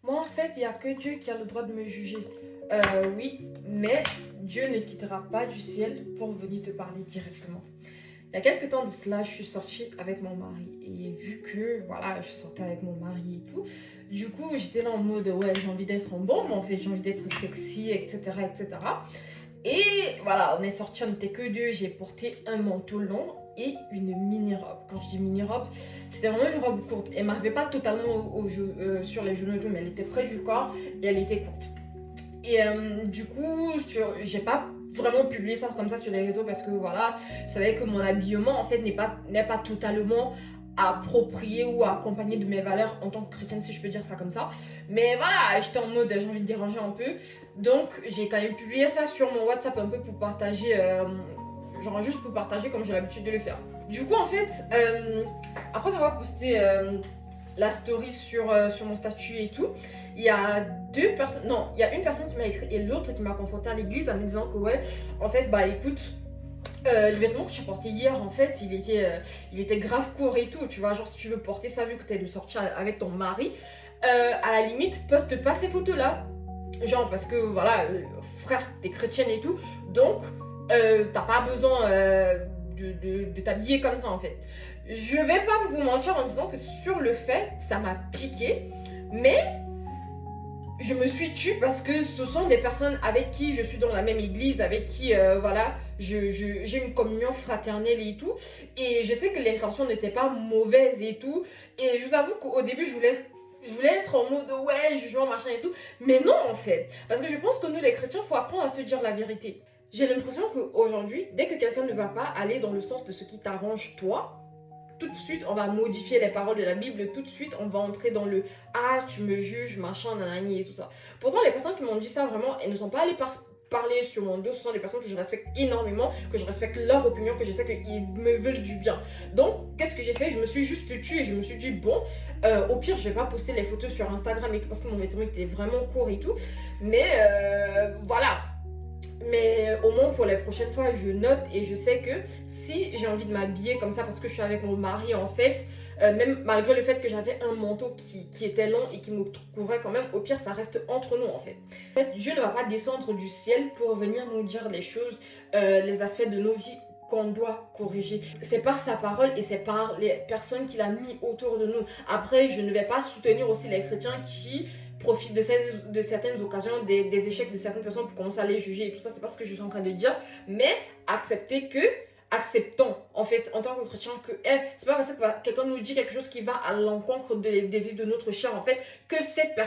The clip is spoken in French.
Moi, en fait, il n'y a que Dieu qui a le droit de me juger. Oui, mais Dieu ne quittera pas du ciel pour venir te parler directement. Il y a quelques temps de cela, je suis sortie avec mon mari. Et vu que, voilà, je sortais avec mon mari et tout, du coup, j'étais là en mode, ouais, j'ai envie d'être en bombe, en fait, j'ai envie d'être sexy, etc., etc. Et voilà, on est sortis, on n'était que deux. J'ai porté un manteau long et une mini-robe. Quand je dis mini-robe, c'était vraiment une robe courte. Elle m'arrivait pas totalement sur les genoux et tout, mais elle était près du corps et elle était courte. Et du coup, j'ai pas vraiment publié ça comme ça sur les réseaux parce que voilà, je savais que mon habillement en fait n'est pas totalement approprié ou accompagné de mes valeurs en tant que chrétienne, si je peux dire ça comme ça. Mais voilà, j'étais en mode j'ai envie de déranger un peu. Donc j'ai quand même publié ça sur mon WhatsApp un peu pour partager, genre juste pour partager comme j'ai l'habitude de le faire. Du coup en fait, après avoir posté la story sur mon statut et tout, il y a deux personnes, non, il y a une personne qui m'a écrit et l'autre qui m'a confrontée à l'église en me disant que ouais, en fait, bah écoute, le vêtement que j'ai porté hier, en fait, il était grave court et tout, tu vois, genre si tu veux porter ça vu que t'es de sortir avec ton mari, à la limite, poste pas ces photos-là, genre parce que voilà, frère, t'es chrétienne et tout, donc t'as pas besoin de t'habiller comme ça en fait. Je vais pas vous mentir en disant que sur le fait, ça m'a piqué, mais je me suis tue parce que ce sont des personnes avec qui je suis dans la même église, avec qui, voilà, j'ai une communion fraternelle et tout. Et je sais que l'intention n'était pas mauvaise et tout. Et je vous avoue qu'au début, je voulais être en mode, ouais, jugement, machin et tout. Mais non, en fait. Parce que je pense que nous, les chrétiens, il faut apprendre à se dire la vérité. J'ai l'impression qu'aujourd'hui, dès que quelqu'un ne va pas aller dans le sens de ce qui t'arrange toi, tout de suite, on va modifier les paroles de la Bible, tout de suite, on va entrer dans le ah, tu me juges, machin, nanani et tout ça. Pourtant, les personnes qui m'ont dit ça, vraiment, elles ne sont pas allées parler sur mon dos, ce sont des personnes que je respecte énormément, que je respecte leur opinion, que je sais qu'ils me veulent du bien. Donc, qu'est-ce que j'ai fait? Je me suis juste tue et je me suis dit, bon, au pire, je vais pas poster les photos sur Instagram et tout parce que mon vêtement était vraiment court et tout. Mais voilà. Mais au moins pour les prochaines fois, je note et je sais que si j'ai envie de m'habiller comme ça parce que je suis avec mon mari en fait, même malgré le fait que j'avais un manteau qui était long et qui me couvrait quand même, au pire ça reste entre nous en fait. En fait, Dieu ne va pas descendre du ciel pour venir nous dire les choses, les aspects de nos vies qu'on doit corriger. C'est par sa parole et c'est par les personnes qu'il a mis autour de nous. Après, je ne vais pas soutenir aussi les chrétiens qui profitent de certaines occasions, des échecs de certaines personnes pour commencer à les juger et tout ça, c'est pas ce que je suis en train de dire, mais acceptons en fait en tant que chrétien que c'est pas parce que quelqu'un nous dit quelque chose qui va à l'encontre des désirs de notre chair en fait que cette personne